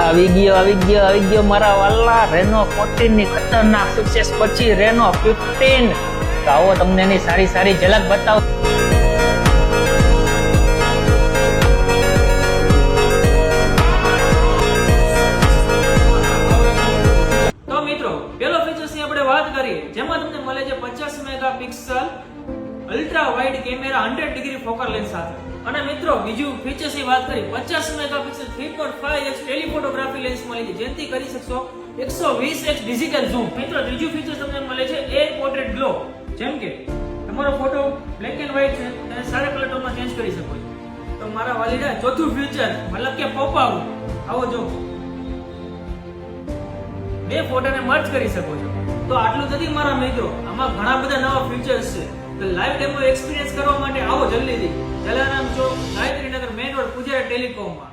આવી ગયો મારા વાલા રેનો 14 ની ખતરનાક સક્સેસ પછી રેનો 15. તો આવો તમને એની સારી ઝલક બતાવો. તો મિત્રો પેલો ફીચર્સ ની આપણે વાત કરીએ, જેમાં તમને મળે છે 50 megapixel ultra wide camera 100 degree focal lens સાથે. અને મિત્રો બીજું ફીચર્સ ની વાત કરીએ, 50 મેગાપિક્સલ 3.5x ટેલિફોટોગ્રાફી લેન્સ મળી છે, જેનાથી કરી શકશો 120x ડિજિટલ ઝૂમ. મિત્રો ત્રીજું ફીચર તમને મળે છે એર પોર્ટ્રેટ ગ્લો, જેમ કે તમારો ફોટો બ્લેક એન્ડ વ્હાઇટ છે તેને સારા કલર ટોનમાં ચેન્જ કરી શકો છો. તો મારા વાલીડા ચોથું ફીચર મતલબ કે પોપ આઉટ, આવો જો બે ફોટાને મર્જ કરી શકો છો. તો આટલું નથી મારા મિત્રો, આમાં ઘણા બધા નવા ફીચર્સ છે. તો લાઈવ ડેમો એક્સપિરિયન્સ કરવા માટે આવો જલ્દીથી જલારામ ચોક ગાયત્રીનગર મેઇન રોડ પૂજારા ટેલિકોમમાં.